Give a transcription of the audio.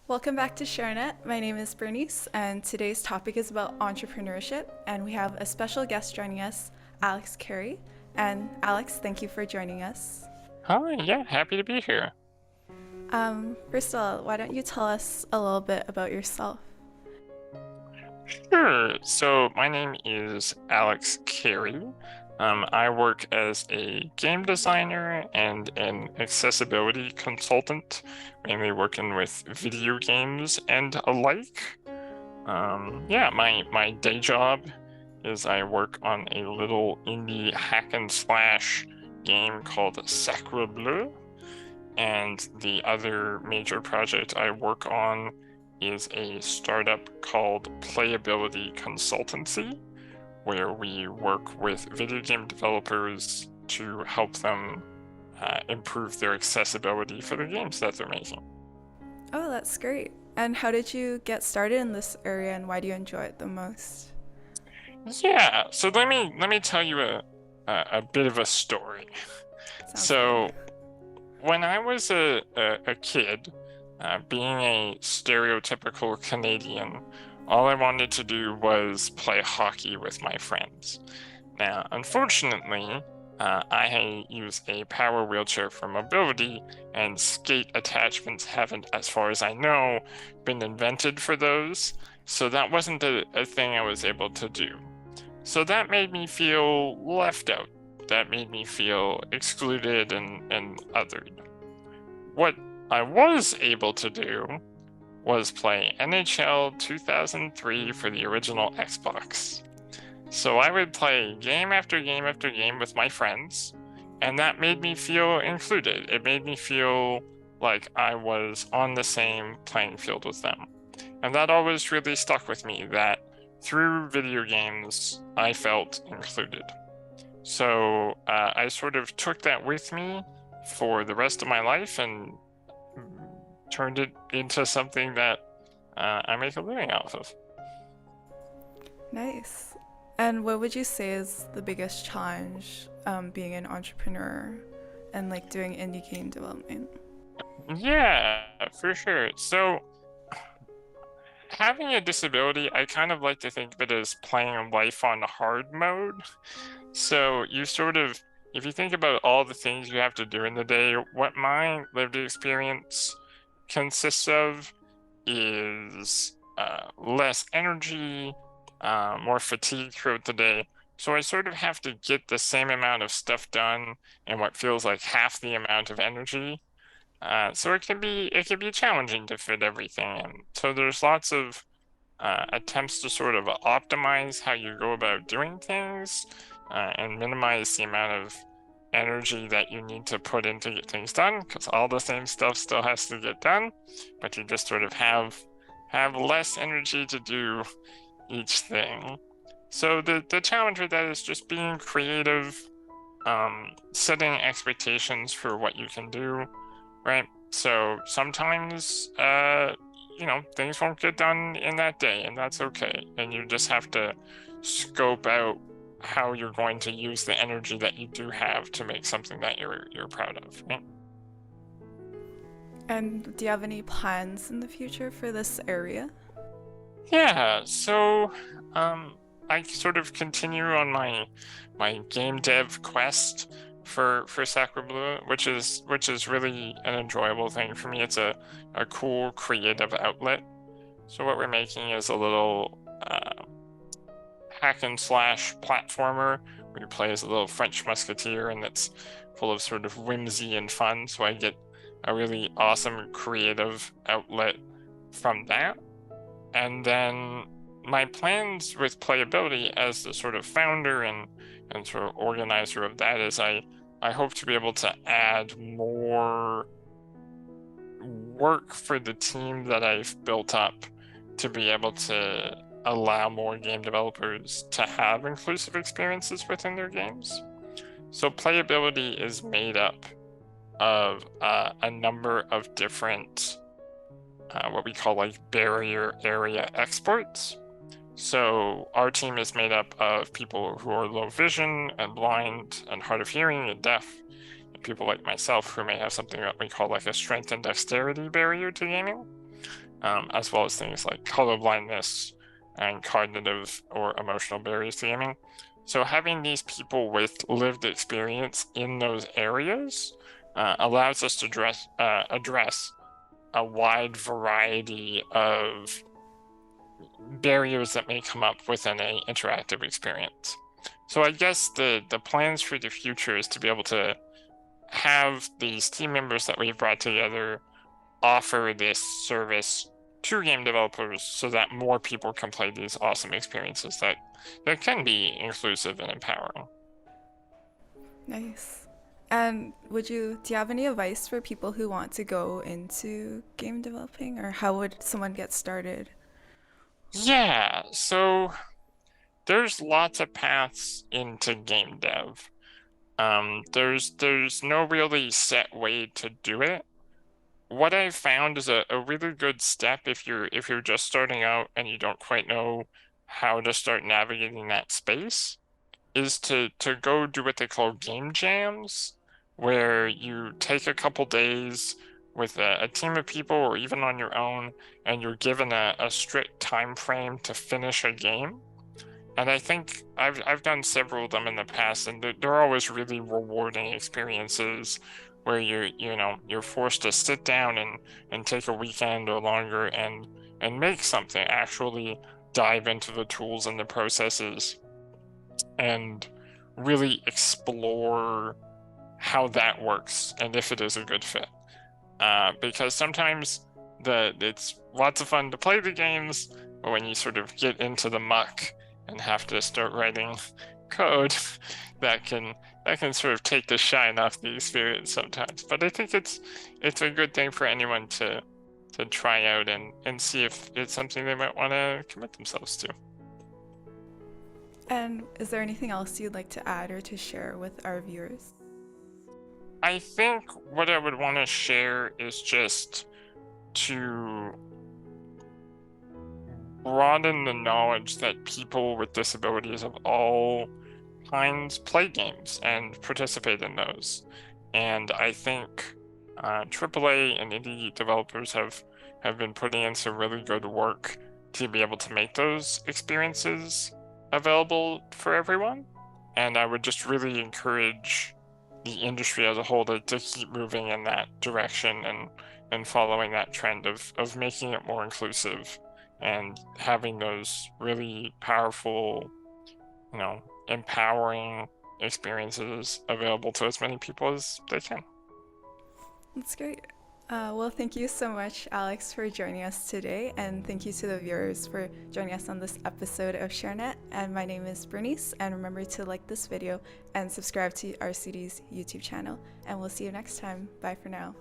Welcome back to ShareNet. My name is Bernice, and today's topic is about entrepreneurship. And we have a special guest joining us, Alex Carey. And Alex, thank you for joining us. Hi, yeah, happy to be here. First of all, why don't you tell us a little bit about yourself? Sure. So my name is Alex Carey. I work as a game designer and an accessibility consultant, mainly working with video games and alike. Yeah, my day job is I work on a little indie hack and slash game called Sacre Bleu. And the other major project I work on is a startup called Playability Consultancy, where we work with video game developers to help them improve their accessibility for the games that they're making. Oh, that's great. And how did you get started in this area, and why do you enjoy it the most? Yeah, so let me tell you a bit of a story. Sounds good. So when I was a kid, being a stereotypical Canadian, all I wanted to do was play hockey with my friends. Now, unfortunately, I use a power wheelchair for mobility, and skate attachments haven't, as far as I know, been invented for those. So that wasn't a thing I was able to do. So that made me feel left out. That made me feel excluded and othered. What I was able to do was play NHL 2003 for the original Xbox. So I would play game after game after game with my friends, and that made me feel included. It made me feel like I was on the same playing field with them. And that always really stuck with me, that through video games, I felt included. So I sort of took that with me for the rest of my life and turned it into something that I make a living off of. Nice. And what would you say is the biggest challenge being an entrepreneur and like doing indie game development? Yeah, for sure. So having a disability, I kind of like to think of it as playing life on hard mode. So you sort of, if you think about all the things you have to do in the day, what my lived experience consists of is less energy, more fatigue throughout the day. So I sort of have to get the same amount of stuff done in what feels like half the amount of energy. So it can be challenging to fit everything in. So there's lots of attempts to sort of optimize how you go about doing things and minimize the amount of energy that you need to put in to get things done, because all the same stuff still has to get done, but you just sort of have less energy to do each thing. So the challenge with that is just being creative, setting expectations for what you can do, right? So sometimes things won't get done in that day, and that's okay. And you just have to scope out how you're going to use the energy that you do have to make something that you're proud of, right? And do you have any plans in the future for this area? Yeah, so I sort of continue on my game dev quest for Sacre Bleu, which is really an enjoyable thing for me. It's a cool creative outlet. So what we're making is a little hack and slash platformer where you play as a little French musketeer, and it's full of sort of whimsy and fun. So I get a really awesome creative outlet from that. And then my plans with Playability as the sort of founder and sort of organizer of that is I hope to be able to add more work for the team that I've built up to be able to allow more game developers to have inclusive experiences within their games. So Playability is made up of a number of different what we call like barrier area experts. So our team is made up of people who are low vision and blind and hard of hearing and deaf, and people like myself who may have something that we call like a strength and dexterity barrier to gaming. as well as things like colorblindness and cognitive or emotional barriers to gaming. So having these people with lived experience in those areas allows us to address a wide variety of barriers that may come up within an interactive experience. So I guess the plans for the future is to be able to have these team members that we've brought together offer this service to game developers so that more people can play these awesome experiences that can be inclusive and empowering. Nice. And do you have any advice for people who want to go into game developing, or how would someone get started? Yeah, so there's lots of paths into game dev. There's no really set way to do it. What I've found is a really good step if you're just starting out and you don't quite know how to start navigating that space is to go do what they call game jams, where you take a couple days with a team of people or even on your own, and you're given a strict time frame to finish a game. And I think I've done several of them in the past, and they're always really rewarding experiences where you're forced to sit down and take a weekend or longer and make something, actually dive into the tools and the processes and really explore how that works and if it is a good fit. Because sometimes it's lots of fun to play the games, but when you sort of get into the muck and have to start writing code, that can sort of take the shine off the experience sometimes. But I think it's a good thing for anyone to try out and see if it's something they might want to commit themselves to. And is there anything else you'd like to add or to share with our viewers? I think what I would want to share is just to broaden the knowledge that people with disabilities of all kinds play games and participate in those. And I think AAA and indie developers have been putting in some really good work to be able to make those experiences available for everyone. And I would just really encourage the industry as a whole to keep moving in that direction and following that trend of making it more inclusive and having those really powerful, empowering experiences available to as many people as they can. That's great. Well, thank you so much, Alex, for joining us today, and thank you to the viewers for joining us on this episode of ShareNet. And my name is Bernice, and remember to like this video and subscribe to RCD's YouTube channel, and we'll see you next time. Bye for now.